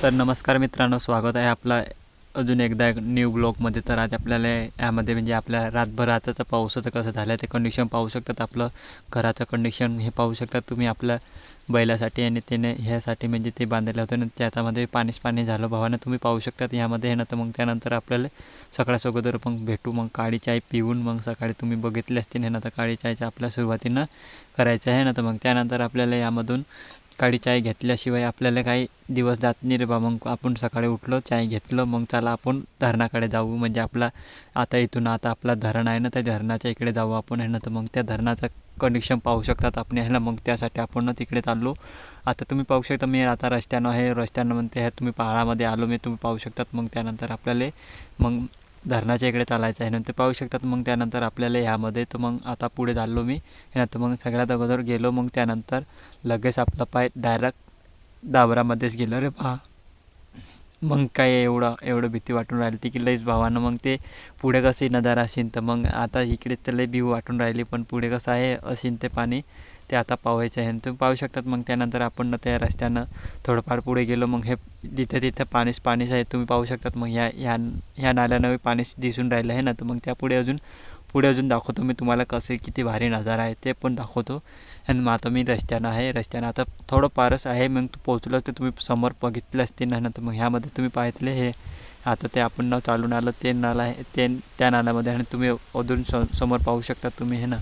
तर नमस्कार मित्रांनो, स्वागत आहे आपला अजून एकदा एक न्यू ब्लॉगमध्ये. तर आज आपल्याला यामध्ये म्हणजे आपल्या रातभर आताचं पावसाचं कसं झालं ते कंडिशन पाहू शकतात. आपलं घराचं कंडिशन हे पाहू शकतात तुम्ही. आपल्या बैलासाठी आणि त्याने ह्यासाठी म्हणजे ते बांधलेलं होतं आणि त्याच्यामध्ये पाणीच पाणी झालं भावानं, तुम्ही पाहू शकतात यामध्ये आहे ना. तर मग त्यानंतर आपल्याला सकाळच्या अगोदर मग भेटू, मग काळी चाय पिऊन मग सकाळी तुम्ही बघितले असतील हे ना. तर काळी चायचं आपल्या सुरुवातीनं करायचं आहे ना. तर मग त्यानंतर आपल्याला यामधून काळी चाय घेतल्याशिवाय आपल्याला काही दिवस जात नाही रे बा. मग आपण सकाळी उठलो, चाय घेतलं, मग चला आपण धरणाकडे जाऊ. म्हणजे आपला आता आपला धरण आहे ना, त्या धरणाच्या इकडे जाऊ आपण आहे ना. तर मग त्या धरणाचं कंडिशन पाहू शकतात आपण आहे ना. मग त्यासाठी आपण तिकडे चाललो. आता तुम्ही पाहू शकता मी आता रस्त्यानं म्हणते हे तुम्ही पहाडामध्ये आलो मी, तुम्ही पाहू शकतात. मग त्यानंतर आपल्याला मग धरणाच्या इकडे चालायचं आहे ना, ते पाहू शकतात. मग त्यानंतर आपल्याला ह्यामध्ये तर मग आता पुढे चाललो मी हे ना. तर मग सगळ्यात अगोदर गेलो, मग त्यानंतर लगेच आपला पाय डायरेक्ट डाबरामध्येच गेलं रे बा. मग काय एवढं भीती वाटून राहिली ती की लईच भावानं. मग ते पुढे कशी नजारा असेल तर मग आता इकडे तर लई भीव वाटून राहिली, पण पुढे कसं आहे असेल ते पाणी ते आता पाहायचं आहे. तुम्ही पाहू शकतात. मग त्यानंतर आपण त्या रस्त्यानं थोडंफार पुढे गेलो. मग हे तिथं पाणीच आहे, तुम्ही पाहू शकतात. मग ह्या नाल्यानं पाणीच दिसून राहिलं आहे ना. तर मग त्या पुढे अजून दाखवतो मी तुम्हाला कसे किती भारी नजारा आहे ते पण दाखवतो. आणि मग आता मी रस्त्यानं आता थोडं पारच आहे. मग तू पोहोचलो तर तुम्ही समोर बघितलं असते ना. तर मग ह्यामध्ये तुम्ही पाहितले हे आता ते आपण नाव चालून आलं ते नाला आहे, त्या नाल्यामध्ये आणि तुम्ही अजून समोर पाहू शकता तुम्ही हे ना.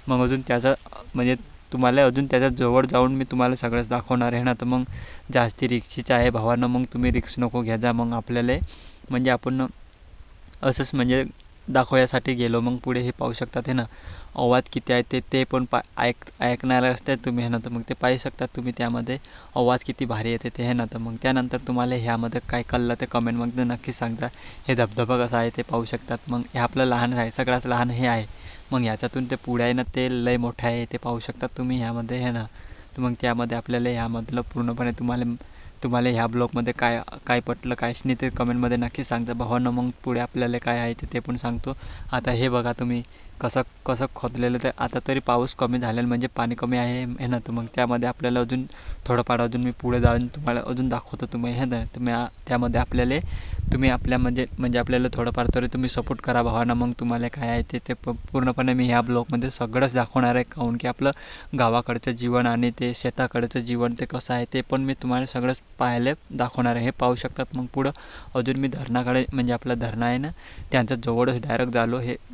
मग अजून त्याचा म्हणजे तुम्हाला अजून त्याच्या जवळ जाऊन मी तुम्हाला सगळंच दाखवणार आहे ना. तर मग जास्ती रिक्षीचं आहे भावानं, मग तुम्ही रिक्स नको घ्या जा. मग आपल्याला म्हणजे आपण असंच म्हणजे दाखवण्यासाठी गेलो. मग पुढे हे पाहू शकतात हे ना, आवाज किती आहे ते पण ऐकणारे असतात तुम्ही हे ना. तर मग ते पाहू शकतात तुम्ही त्यामध्ये आवाज किती भारी येते ते हे ना. तर मग त्यानंतर तुम्हाला ह्यामध्ये काय कळलं ते कमेंटमध्ये नक्कीच सांगता. हे धबधबा कसा आहे ते पाहू शकतात. मग हे आपलं लहान आहे, सगळ्यात लहान हे आहे. मग ह्याच्यातून ते पुढे आहे ना ते लय मोठं आहे, ते पाहू शकतात तुम्ही ह्यामध्ये हे ना. तर मग त्यामध्ये आपल्याला ह्यामधलं पूर्णपणे तुम्हाला ह्या ब्लॉगमध्ये काय काय पटलं काय नाही ते कमेंटमध्ये नक्की सांगता भावांनो. मग पुढे आपल्याला काय आहे ते पण सांगतो. आता हे बघा तुम्ही कसं खोदलेलं. तर आता तरी पाऊस कमी झालेला म्हणजे पाणी कमी आहे हे ना. तर मग त्यामध्ये आपल्याला अजून थोडंफार अजून मी पुढे जाऊन तुम्हाला अजून दाखवतो तुम्ही हे ना. तुम्ही त्यामध्ये आपल्याला तुम्ही आपल्या म्हणजे आपल्याला थोडंफार तरी तुम्ही सपोर्ट करा भावांना. मग तुम्हाला काय आहे ते पूर्णपणे मी ह्या ब्लॉगमध्ये सगळंच दाखवणार आहे. काहून की आपलं गावाकडचं जीवन आणि ते शेताकडचं जीवन ते कसं आहे ते पण मी तुम्हाला सगळंच पाहायला दाखवणार आहे. हे पाहू शकतात. मग पुढं अजून मी धरणाकडे म्हणजे आपलं धरण आहे ना त्यांच्या जवळच डायरेक्ट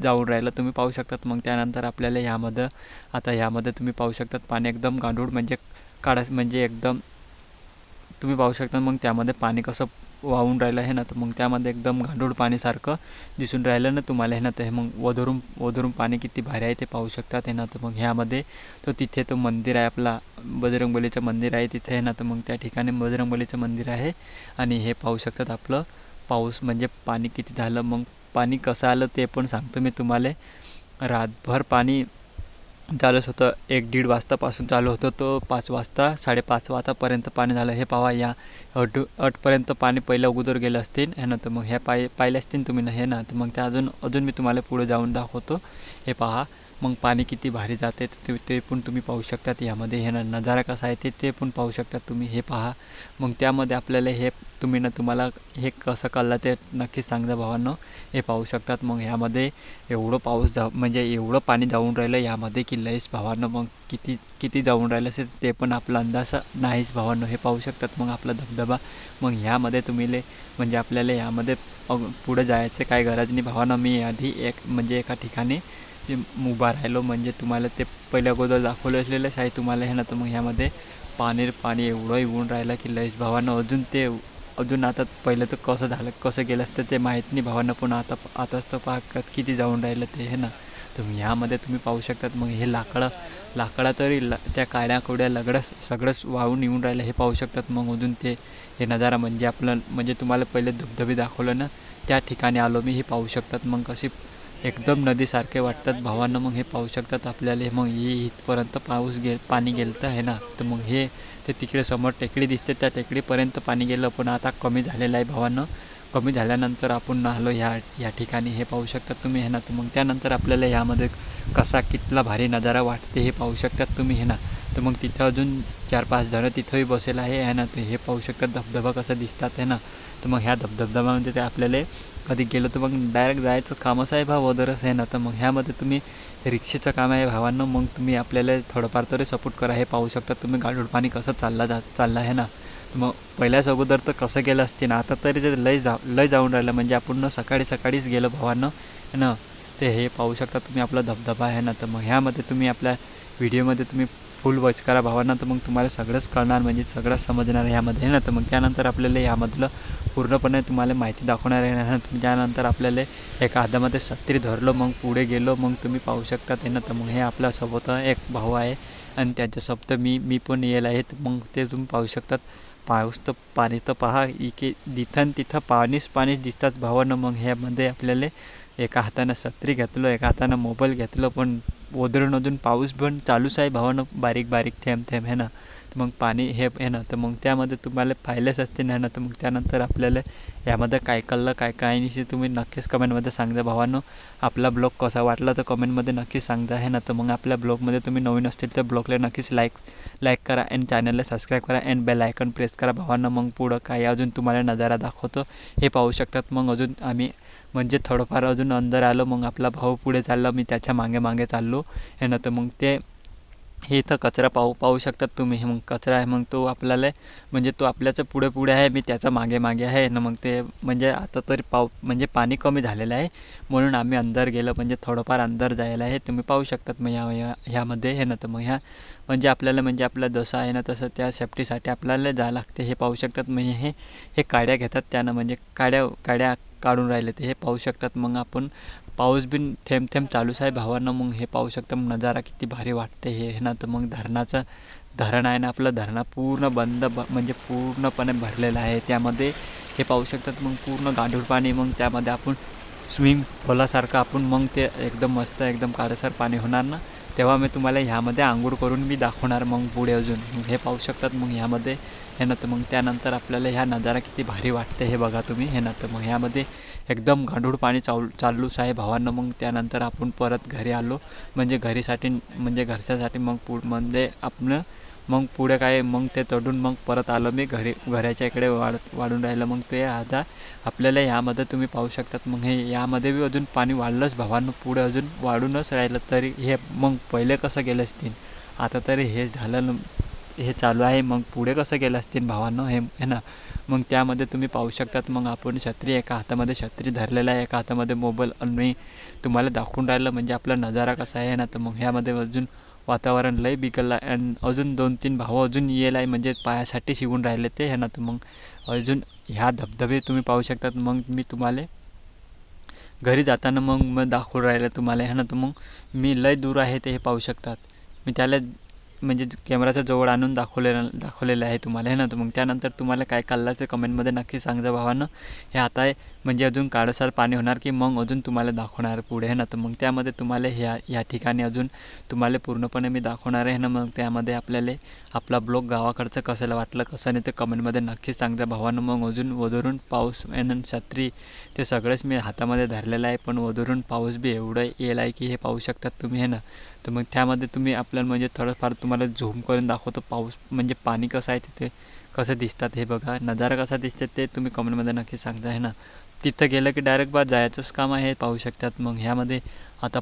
जाऊन राहिलं, तुम्ही पाहू शकतात. मग त्यानंतर आपल्याला ह्यामध्ये तुम्ही पाहू शकतात पाणी एकदम गांडूळ म्हणजे एकदम तुम्ही पाहू शकता. मग त्यामध्ये पाणी कसं वाहून राहिलं आहे ना. तर मग त्यामध्ये एकदम गांडूळ पाणीसारखं दिसून राहिलं ना तुम्हाला आहे ना. तर मग वधरून पाणी किती भारी आहे ते पाहू शकतात आहे ना. तर मग ह्यामध्ये तिथे मंदिर आहे आपला बजरंगबलीचं मंदिर आहे तिथे आहे ना. तर मग त्या ठिकाणी बजरंगबलीचं मंदिर आहे. आणि हे पाहू शकतात आपलं पाऊस म्हणजे पाणी किती झालं. मग पाणी कसं आलं ते पण सांगतो मी तुम्हाला. रातभर पाणी चालूच होतं, 1-1:30 वाजतापासून चालू होतं तो 5 वाजता 5:30 वाजतापर्यंत पाणी झालं. हे पाहा या अटपर्यंत पाणी पहिलं अगोदर गेलं असतील हे ना. तर मग हे पाहिले असतील तुम्ही ना हे ना. तर मग त्या अजून मी तुम्हाला पुढे जाऊन दाखवतो. हे पहा मग पाणी किती भारी जाते ते पण तुम्ही पाहू शकतात. यामध्ये हे ना नजारा कसा आहे ते पण पाहू शकतात तुम्ही. हे पहा मग त्यामध्ये आपल्याला हे तुम्हाला हे कसं कळलं ते नक्कीच सांगा भावांनो. हे पाहू शकतात. मग ह्यामध्ये म्हणजे एवढं पाणी जाऊन राहिलं यामध्ये की लईच भावांनो. मग किती जाऊन राहिलं असेल ते पण आपला अंदाज नाहीच भावांनो. हे पाहू शकतात मग आपला धबधबा. मग ह्यामध्ये म्हणजे आपल्याला यामध्ये पुढे जायचं काय गरज नाही भावांनो. मी आधी एका ठिकाणी उभा राहिलो म्हणजे तुम्हाला ते पहिल्या अगोदर दाखवलं असलेलंच आहे तुम्हाला हे ना. तर मग ह्यामध्ये पाणी एवढं येऊन राहिलं की लईच भावांनो. अजून आता पहिलं तर कसं गेलं असतं ते माहीत नाही भावांना, पण आताच तर पहा किती जाऊन राहिलं ते हे ना. तर ह्यामध्ये तुम्ही पाहू शकतात. मग हे लाकडा तरी त्या काड्या कोड्या सगळंच वाहून येऊन राहिलं हे पाहू शकतात. मग अजून हे नजारा म्हणजे तुम्हाला पहिले धबधबे दाखवलं ना त्या ठिकाणी आलो मी. हे पाहू शकतात. मग कशी एकदम नदीसारखे वाटतात भावांना. मग हे पाहू शकतात आपल्याला. मग इथपर्यंत पाणी गेलं आहे ना. तर मग ते तिकडे समोर टेकडी दिसते त्या टेकडीपर्यंत पाणी गेलं, पण आता कमी झालेलं आहे भावांनो. कमी झाल्यानंतर आपण आलो या ठिकाणी. हे पाहू शकतात तुम्ही हे ना. तर मग त्यानंतर आपल्याला ह्यामध्ये कितला भारी नजारा वाटते हे पाहू शकतात तुम्ही हे ना. तर मग तिथं अजून 4-5 जणं तिथंही बसेल आहे ना. ते हे पाहू शकता धबधबा कसा दिसतात आहे ना. तर मग ह्या धबधब्यामध्ये ते आपल्याला कधी गेलो तर मग डायरेक्ट जायचं कामच आहे भाव वदरच आहे ना. तर मग ह्यामध्ये तुम्ही रिक्षेचं काम आहे भावांनो. मग तुम्ही आपल्याला थोडंफार तरी सपोर्ट करा. हे पाहू शकता तुम्ही गाडूळ पाणी कसं चाललं आहे ना. मग पहिल्याच अगोदर तर कसं केलं असते ना. आता तरी ते लय जाऊन राहिलं म्हणजे आपण सकाळीच गेलो भावांनो ना. ते हे पाहू शकता तुम्ही आपला धबधबा आहे ना. तर मग ह्यामध्ये तुम्ही आपल्या व्हिडिओमध्ये तुम्ही फुल वॉच करा भावांना. तर मग तुम्हाला सगळंच कळणार म्हणजे सगळंच समजणार ह्यामध्ये आहे ना. तर मग त्यानंतर आपल्याला ह्यामधलं पूर्णपणे तुम्हाला माहिती दाखवणार आहे ना. त्यानंतर आपल्याला एका हातामध्ये छत्री धरलो मग पुढे गेलो. मग तुम्ही पाहू शकता ते ना. तर मग हे आपल्या सोबत एक भाऊ आहे आणि त्याच्यासोबत मी पण येईल आहे. मग ते तुम्ही पाहू शकतात. पाऊस तर पाणी तर पहा इके तिथं तिथं पाणीच दिसतात भावानं. मग ह्यामध्ये आपल्याला एका हातानं छत्री घेतलो, एका हातानं मोबाईल घेतलं, पण अजून पाऊस पण चालूच आहे भावानं, बारीक बारीक थेंब आहे ना. तर मग पाणी हे आहे ना. तर मग त्यामध्ये तुम्हाला पाहिलेच असते ना. तर मग त्यानंतर आपल्याला यामध्ये काय कळलं काय नाही तुम्ही नक्कीच कमेंटमध्ये सांगा भावांनो. आपला ब्लॉग कसा वाटला तर कमेंटमध्ये नक्कीच सांगता आहे ना. तर मग आपल्या ब्लॉगमध्ये तुम्ही नवीन असतील तर ब्लॉगला नक्कीच लाईक करा आणि चॅनलला सबस्क्राईब करा आणि बेल आयकॉन प्रेस करा भावांनो. मग पुढं काय अजून तुम्हाला नजारा दाखवतो हे पाहू शकतात. मग अजून आम्ही म्हणजे थोडंफार अजून अंदर आलो. मग आपला भाऊ पुढे चालला, मी त्याच्या मागे चाललो आहे ना. तर मग ते हे इथं कचरा पाहू शकतात तुम्ही. मग कचरा आहे मग तो आपल्याला म्हणजे तो आपल्याचं पुढे आहे, मी त्याचा मागे आहे ना. मग ते म्हणजे आता तरी म्हणजे पाणी कमी झालेलं आहे म्हणून आम्ही अंदर गेलो, म्हणजे थोडंफार अंदर जायला आहे. तुम्ही पाहू शकतात मग ह्यामध्ये आहे ना. तर मग ह्या म्हणजे आपल्याला म्हणजे आपला जसं आहे ना तसं त्या सेफ्टीसाठी आपल्याला जावं लागते. हे पाहू शकतात म्हणजे हे काड्या घेतात त्यानं, म्हणजे काड्या काढून राहिले ते हे पाहू शकतात. मग आपण पाऊस बिन थेंब चालूच आहे भावांना. मग हे पाहू शकता मग नजारा किती भारी वाटते हे ना. तर मग धरण आहे ना आपलं, धरणा पूर्ण म्हणजे पूर्णपणे भरलेलं आहे. त्यामध्ये हे पाहू शकतात मग पूर्ण गांडूळ पाणी. मग त्यामध्ये आपण स्विमिंग पूलासारखं आपण मग ते एकदम मस्त एकदम काळसर पाणी होणार ना. तेव्हा मी तुम्हाला ह्यामध्ये आंघोळ करून मी दाखवणार मग पुढे अजून. मग हे पाहू शकतात मग ह्यामध्ये हे ना. तर मग त्यानंतर आपल्याला ह्या नजारा किती भारी वाटते हे बघा तुम्ही हे ना. तर मग ह्यामध्ये एकदम गांडूळ पाणी चालूच आहे भावांना. मग त्यानंतर आपण परत घरी आलो, म्हणजे घरच्यासाठी मग म्हणजे आपलं मग पुढे काय मग ते तडून मग परत आलो मी घराच्या इकडे वाढून राहिलं. मग ते आता आपल्याला यामध्ये तुम्ही पाहू शकतात. मग हे यामध्ये बी अजून पाणी वाढलंच भावांनो, पुढे अजून वाढूनच राहिलं. तरी हे मग पहिले कसं गेलं असतील, आता तरी हे झालं हे चालू आहे. मग पुढे कसं गेलं असतील भावांनो हे ना. मग त्यामध्ये तुम्ही पाहू शकतात मग आपण एका हातामध्ये छत्री धरलेला आहे, एका हातामध्ये मोबाईल आणि तुम्हाला दाखवून राहिलं म्हणजे आपला नजारा कसा आहे ना. तर मग ह्यामध्ये अजून वातावरण लय बिघडलं आहे आणि अजून 2-3 भाऊ अजून येईल आहे म्हणजे पायासाठी शिवून राहिले ते आहे ना. तर मग अजून ह्या धबधबे तुम्ही पाहू शकतात. मग मी तुम्हाला घरी जाताना मग दाखवून राहिलं तुम्हाला आहे ना. तर मग मी लय दूर आहे ते हे पाहू शकतात. मी त्याला म्हणजे कॅमेराच्या जवळ आणून दाखवलेलं आहे तुम्हाला आहे ना. तर मग त्यानंतर तुम्हाला काय कळलं ते कमेंटमध्ये नक्की सांगा भावानं. हे आता म्हणजे अजून काळसर पाणी होणार की मग अजून तुम्हाला दाखवणार पुढे आहे ना. तर मग त्यामध्ये तुम्हाला ह्या ठिकाणी अजून तुम्हाला पूर्णपणे मी दाखवणार आहे ना. मग त्यामध्ये आपल्याला आपला ब्लॉग गावाकडचं कसं वाटलं कसं नाही ते कमेंटमध्ये नक्कीच सांगा भावानं. मग अजून वधरून पाऊस आणि छत्री ते सगळंच मी हातामध्ये धरलेलं आहे, पण वधरून पाऊस बी एवढं येईल आहे की हे पाहू शकतात तुम्ही आहे ना. तर मग त्यामध्ये तुम्ही आपल्याला म्हणजे थोडंफार तुम्हाला झूम करून दाखवतो पाऊस म्हणजे पाणी कसं आहे तिथे कसं दिसतात हे बघा. नजारा कसा दिसते ते तुम्ही कमेंटमध्ये नक्की सांगता आहे ना. तिथं गेलं की डायरेक्ट जायचंच काम आहे हे पाहू शकतात. मग ह्यामध्ये आता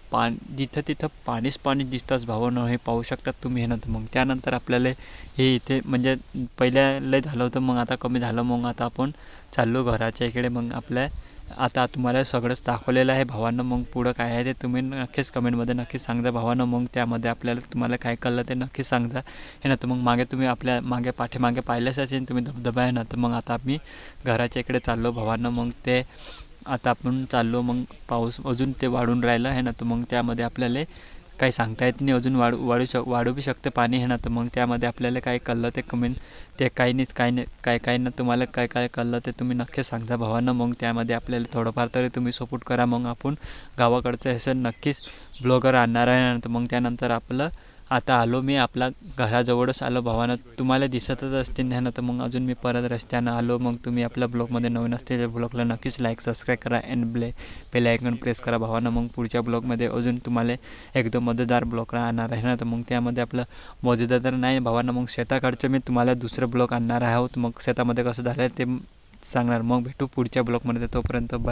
तिथं पाणी दिसताच भावानं हे पाहू शकतात तुम्ही हे ना. तर मग त्यानंतर आपल्याला हे इथे म्हणजे पहिल्या लय झालं होतं, मग आता कमी झालं. मग आता आपण चाललो घराच्या इकडे. मग आता तुम्हाला सगळंच दाखवलेलं आहे भावांना. मग पुढं काय आहे ते तुम्ही नक्कीच कमेंटमध्ये नक्कीच सांगा भावांना. मग त्यामध्ये तुम्हाला काय कळलं ते नक्कीच सांगा हे ना. तर मग मागे तुम्ही आपल्या पाठीमागे पाहिलंच असेल तुम्ही धबधबा आहे ना. तर मग आता मी घराच्या इकडे चाललो भावांना. मग ते आता आपण चाललो मग पाऊस अजून ते वाढून राहिलं आहे ना. तर मग त्यामध्ये आपल्याला काही सांगता येत नाही, अजून वाढू बी शकते पाणी आहे ना. तर मग त्यामध्ये आपल्याला काय कळलं ते कमेंट ते काही ना तुम्हाला काय कळलं ते तुम्ही नक्कीच सांगा भावांना. मग त्यामध्ये आपल्याला थोडंफार तरी तुम्ही सपोर्ट करा. मग आपण गावाकडचं असं नक्कीच ब्लॉगर आणणार आहे ना. तर मग त्यानंतर आपलं आता आलो मी आपला घराजवळच आलो भावानं, तुम्हाला दिसतच असतील ना. तर मग अजून मी परत रस्त्यानं आलो. मग तुम्ही आपल्या ब्लॉगमध्ये नवीन असते त्या ब्लॉगला नक्कीच लाईक सबस्क्राईब करा अँड बेल आयकॉन प्रेस करा भावानं. मग पुढच्या ब्लॉगमध्ये अजून तुम्हाला एकदम मजेदार ब्लॉग राहणार आहे ना. तर मग त्यामध्ये आपलं मजेदार तर नाही भावानं, मग शेताकडचं मी तुम्हाला दुसरं ब्लॉग आणणार आहोत. मग शेतामध्ये कसं झालं ते सांगणार. मग भेटू पुढच्या ब्लॉगमध्ये, तोपर्यंत